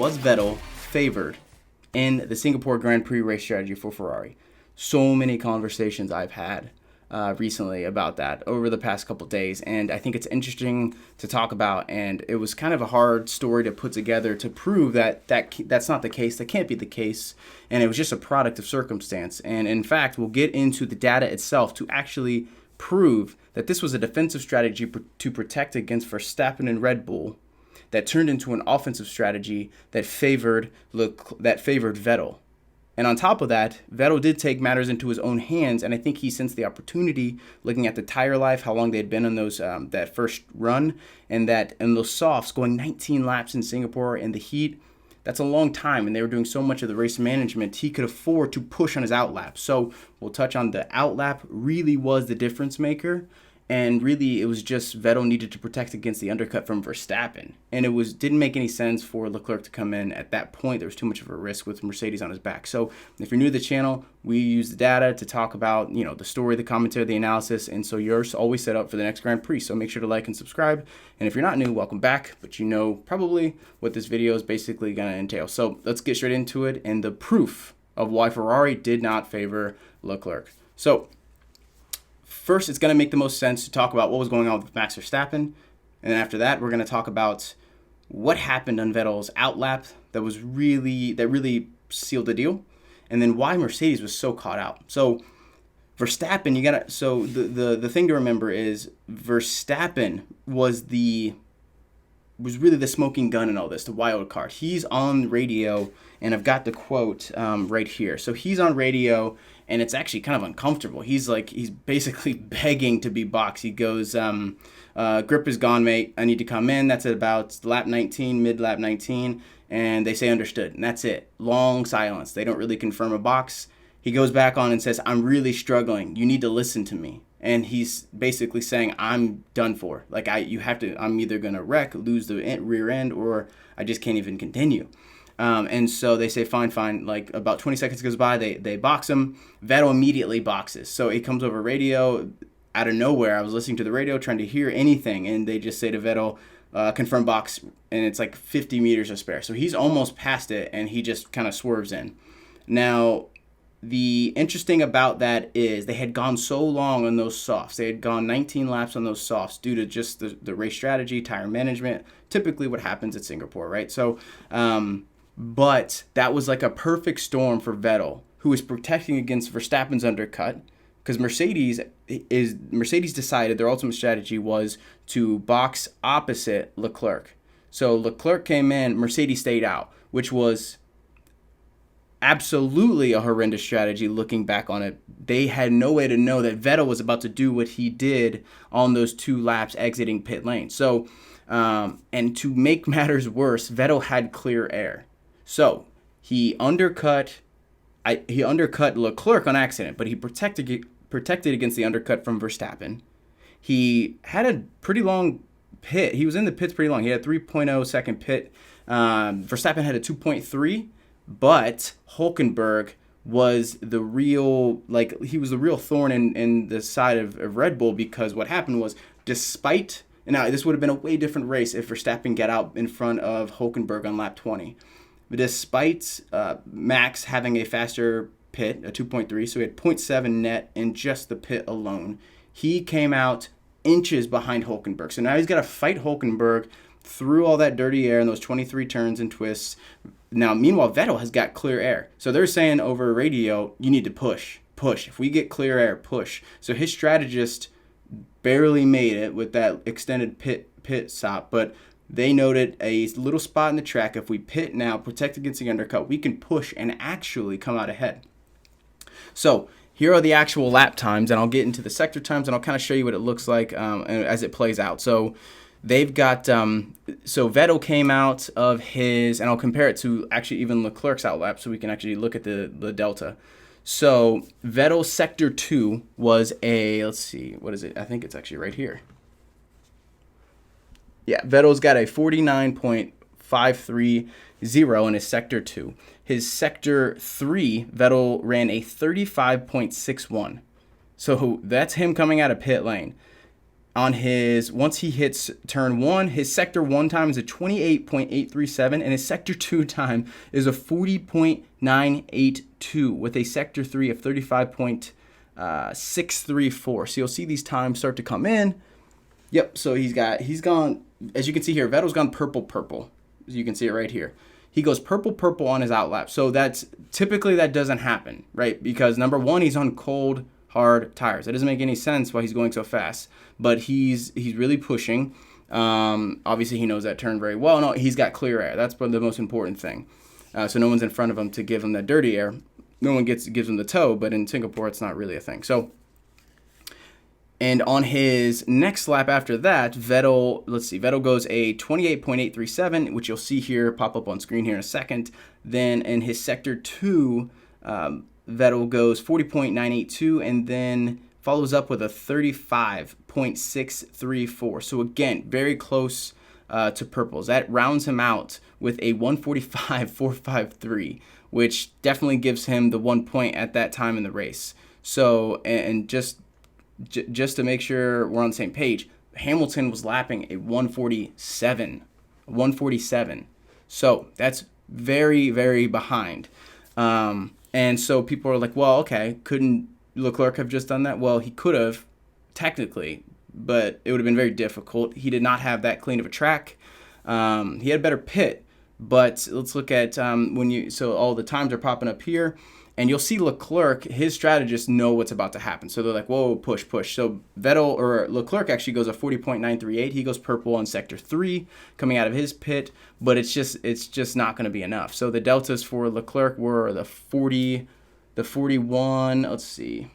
was Vettel favored in the Singapore Grand Prix race strategy for Ferrari? So many conversations I've had recently about that over the past couple days, and I think it's interesting to talk about. And it was kind of a hard story to put together to prove that's not the case. That can't be the case, and it was just a product of circumstance. And in fact, we'll get into the data itself to actually prove that this was a defensive strategy to protect against Verstappen and Red Bull that turned into an offensive strategy that favored Vettel. And on top of that, Vettel did take matters into his own hands, and I think he sensed the opportunity, looking at the tire life, how long they had been on those that first run, and those softs going 19 laps in Singapore in the heat. That's a long time, and they were doing so much of the race management. He could afford to push on his outlap. So we'll touch on the outlap really was the difference maker. And really, it was just Vettel needed to protect against the undercut from Verstappen. And it didn't make any sense for Leclerc to come in at that point. There was too much of a risk with Mercedes on his back. So if you're new to the channel, we use the data to talk about, the story, the commentary, the analysis. And so you're always set up for the next Grand Prix. So make sure to like and subscribe. And if you're not new, welcome back. But you know probably what this video is basically going to entail. So let's get straight into it and the proof of why Ferrari did not favor Leclerc. So first, it's going to make the most sense to talk about what was going on with Max Verstappen. And then after that, we're going to talk about what happened on Vettel's outlap that really sealed the deal. And then why Mercedes was so caught out. So Verstappen, the thing to remember is Verstappen was really the smoking gun in all this, the wild card. He's on radio, and I've got the quote right here. So he's on radio, and it's actually kind of uncomfortable. He's basically begging to be boxed. He goes, grip is gone, mate. I need to come in. That's at about lap 19, mid-lap 19, and they say understood, and that's it. Long silence. They don't really confirm a box. He goes back on and says, I'm really struggling. You need to listen to me. And he's basically saying, I'm done for. I'm either going to wreck, lose the rear end, or I just can't even continue. And so they say, fine. Like about 20 seconds goes by, they box him. Vettel immediately boxes. So it comes over radio out of nowhere. I was listening to the radio trying to hear anything, and they just say to Vettel, confirm box, and it's like 50 meters to spare. So he's almost past it, and he just kind of swerves in. Now, the interesting about that is they had gone so long on those softs. They had gone 19 laps on those softs due to just the race strategy, tire management, typically what happens at Singapore, right? So, but that was like a perfect storm for Vettel, who was protecting against Verstappen's undercut, because Mercedes decided their ultimate strategy was to box opposite Leclerc. So Leclerc came in, Mercedes stayed out, which was absolutely a horrendous strategy looking back on it. They had no way to know that Vettel was about to do what he did on those 2 laps exiting pit lane. So, and to make matters worse, Vettel had clear air. So he undercut Leclerc on accident, but he protected against the undercut from Verstappen. He had a pretty long pit. He was in the pits pretty long. He had a 3.0 second pit. Verstappen had a 2.3. But Hülkenberg was the real thorn in the side of Red Bull, because what happened was, now this would have been a way different race if Verstappen got out in front of Hülkenberg on lap 20. But despite Max having a faster pit, a 2.3, so he had 0.7 net in just the pit alone, he came out inches behind Hülkenberg. So now he's got to fight Hülkenberg through all that dirty air and those 23 turns and twists. Now, meanwhile, Vettel has got clear air. So they're saying over radio, you need to push. If we get clear air, push. So his strategist barely made it with that extended pit stop, but they noted a little spot in the track. If we pit now, protect against the undercut, we can push and actually come out ahead. So here are the actual lap times, and I'll get into the sector times, and I'll kind of show you what it looks like as it plays out. So they've got, so Vettel came out of his, and I'll compare it to actually even Leclerc's outlap so we can actually look at the delta. So Vettel's sector 2 was let's see, what is it? I think it's actually right here. Yeah, Vettel's got a 49.530 in his sector 2. His sector 3, Vettel ran a 35.61. So that's him coming out of pit lane. on his, once he hits turn 1, his sector 1 time is a 28.837, and his sector 2 time is a 40.982 with a sector 3 of 35.634. So you'll see these times start to come in. Yep, so he's gone, as you can see here, Vettel's gone purple. As you can see it right here. He goes purple on his outlap. So that's, typically that doesn't happen, right? Because number one, he's on cold, hard tires. It doesn't make any sense why he's going so fast, but he's really pushing. Obviously, he knows that turn very well. No, he's got clear air. That's probably the most important thing. So no one's in front of him to give him that dirty air. No one gives him the toe, but in Singapore, it's not really a thing. So, and on his next lap after that, Vettel goes a 28.837, which you'll see here, pop up on screen here in a second. Then in his sector 2, Vettel goes 40.982 and then follows up with a 35.634. So again, very close to purples. That rounds him out with a 145.453, which definitely gives him the 1 point at that time in the race. So, and just to make sure we're on the same page, Hamilton was lapping a 147. So that's very, very behind. And so people are like, well, okay, couldn't Leclerc have just done that? Well, he could have, technically, but it would have been very difficult. He did not have that clean of a track. He had a better pit, but let's look at so all the times are popping up here. And you'll see Leclerc, his strategists know what's about to happen. So they're like, whoa, push. So Leclerc actually goes a 40.938. He goes purple on sector 3 coming out of his pit, but it's just not going to be enough. So the deltas for Leclerc were the 41, let's see.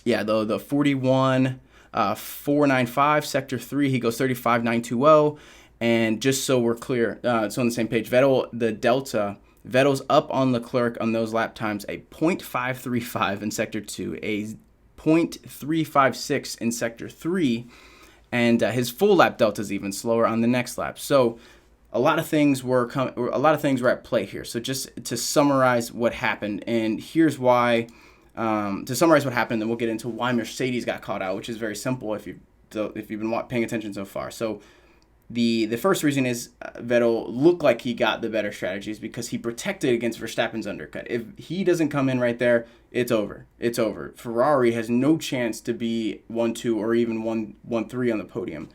Yeah, the 41, 495, sector 3, he goes 35.920. And just so we're clear, it's on the same page, Vettel's up on Leclerc on those lap times, a 0.535 in sector 2, a 0.356 in sector 3, and his full lap delta is even slower on the next lap. So a lot of things were at play here. So just to summarize what happened, and here's why. To summarize what happened, then we'll get into why Mercedes got caught out, which is very simple if you've been paying attention so far. So the first reason is Vettel looked like he got the better strategies because he protected against Verstappen's undercut. If he doesn't come in right there, it's over. Ferrari has no chance to be 1-2 or even 1-3 on the podium.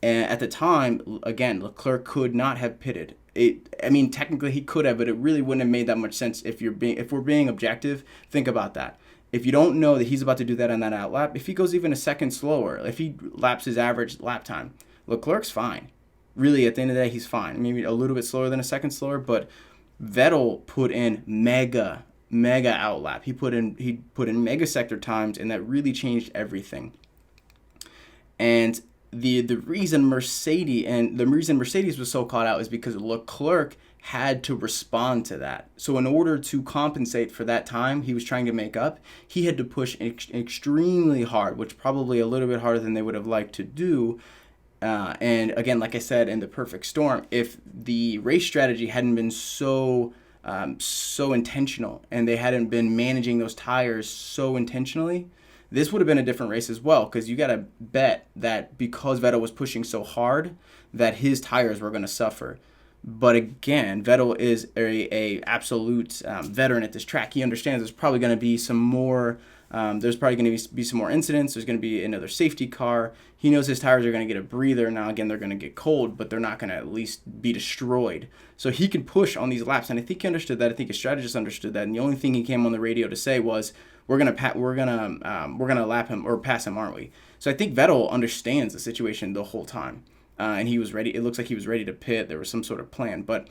And at the time, again, Leclerc could not have pitted. Technically he could have, but it really wouldn't have made that much sense if we're being objective. Think about that. If you don't know that he's about to do that on that outlap, if he goes even a second slower, if he laps his average lap time, Leclerc's fine. Really, at the end of the day, he's fine. Maybe a little bit slower than a second slower, but Vettel put in mega outlap. He put in mega sector times, and that really changed everything. And the reason Mercedes was so caught out is because Leclerc had to respond to that. So in order to compensate for that time he was trying to make up, he had to push extremely hard, which probably a little bit harder than they would have liked to do. And again, like I said, in the perfect storm, if the race strategy hadn't been so intentional and they hadn't been managing those tires so intentionally, this would have been a different race as well, because you got to bet that because Vettel was pushing so hard that his tires were going to suffer. But again, Vettel is a absolute veteran at this track. He understands there's probably going to be some more some more incidents. There's going to be another safety car. He knows his tires are going to get a breather. Now, again, they're going to get cold, but they're not going to at least be destroyed. So he can push on these laps, and I think he understood that. I think his strategist understood that, and the only thing he came on the radio to say was, "We're gonna lap him or pass him, aren't we?" So I think Vettel understands the situation the whole time, and he was ready. It looks like he was ready to pit. There was some sort of plan, but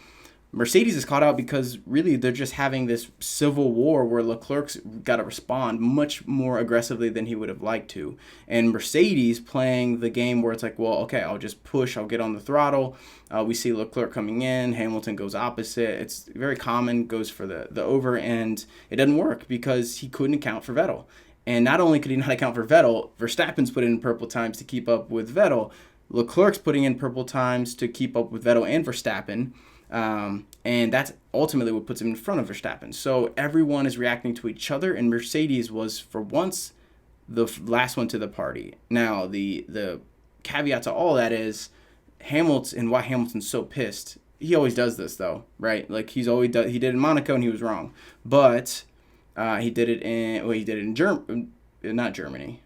Mercedes is caught out because really they're just having this civil war where Leclerc's got to respond much more aggressively than he would have liked to. And Mercedes playing the game where it's like, well, okay, I'll just push, I'll get on the throttle. We see Leclerc coming in, Hamilton goes opposite. It's very common, goes for the over, and it doesn't work because he couldn't account for Vettel. And not only could he not account for Vettel, Verstappen's put in purple times to keep up with Vettel. Leclerc's putting in purple times to keep up with Vettel and Verstappen. And that's ultimately what puts him in front of Verstappen. So everyone is reacting to each other, and Mercedes was, for once, the last one to the party. Now, the caveat to all that is Hamilton, and why Hamilton's so pissed. He always does this though, right? Like he did in Monaco and he was wrong, but he did it in not Germany.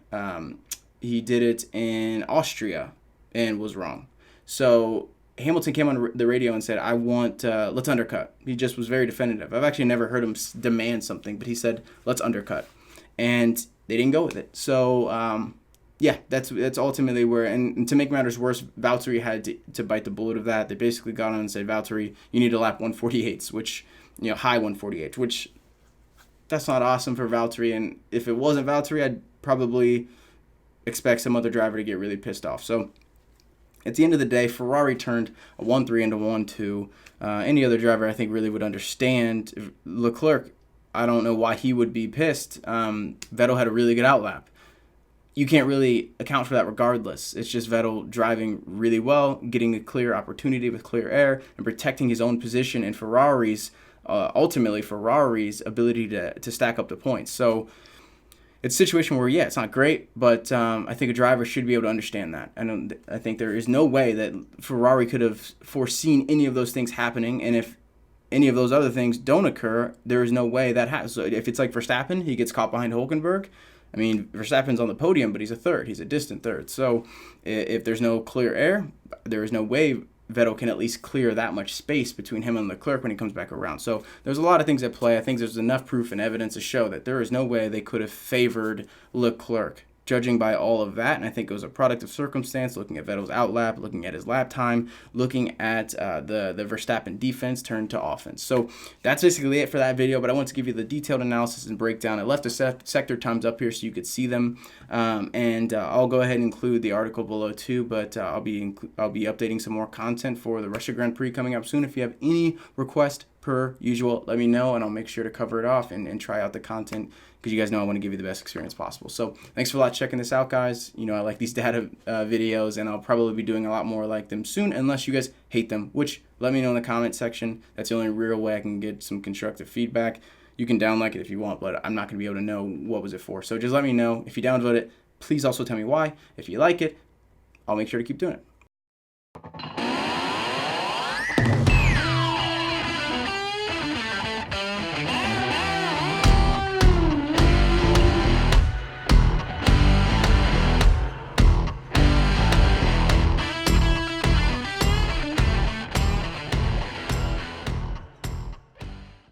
He did it in Austria and was wrong. So Hamilton came on the radio and said, "I want let's undercut." He just was very definitive. I've actually never heard him demand something, but he said, "Let's undercut," and they didn't go with it. So yeah, that's ultimately where, and to make matters worse, Valtteri had to bite the bullet of that. They basically got on and said, "Valtteri, you need to lap 148s," which, high 148s, which that's not awesome for Valtteri. And if it wasn't Valtteri, I'd probably expect some other driver to get really pissed off. So at the end of the day, Ferrari turned a 1-3 into 1-2. Any other driver, I think, really would understand. Leclerc, I don't know why he would be pissed. Vettel had a really good outlap. You can't really account for that regardless. It's just Vettel driving really well, getting a clear opportunity with clear air, and protecting his own position and ultimately Ferrari's ability to stack up the points. So it's a situation where, it's not great, but I think a driver should be able to understand that. I think there is no way that Ferrari could have foreseen any of those things happening, and if any of those other things don't occur, there is no way that happens. So if it's like Verstappen, he gets caught behind Hülkenberg. I mean, Verstappen's on the podium, but he's a third. He's a distant third. So if there's no clear air, there is no way Vettel can at least clear that much space between him and Leclerc when he comes back around. So there's a lot of things at play. I think there's enough proof and evidence to show that there is no way they could have favored Leclerc, judging by all of that. And I think it was a product of circumstance, looking at Vettel's outlap, looking at his lap time, looking at the Verstappen defense turned to offense. So that's basically it for that video, but I want to give you the detailed analysis and breakdown. I left the sector times up here so you could see them, and I'll go ahead and include the article below too, but I'll be updating some more content for the Russia Grand Prix coming up soon. If you have any request, per usual, let me know, and I'll make sure to cover it off and try out the content, because you guys know I want to give you the best experience possible. So thanks for checking this out, guys. I like these data videos, and I'll probably be doing a lot more like them soon, unless you guys hate them, which let me know in the comment section. That's the only real way I can get some constructive feedback. You can download it if you want, but I'm not going to be able to know what was it for. So just let me know. If you download it, please also tell me why. If you like it, I'll make sure to keep doing it.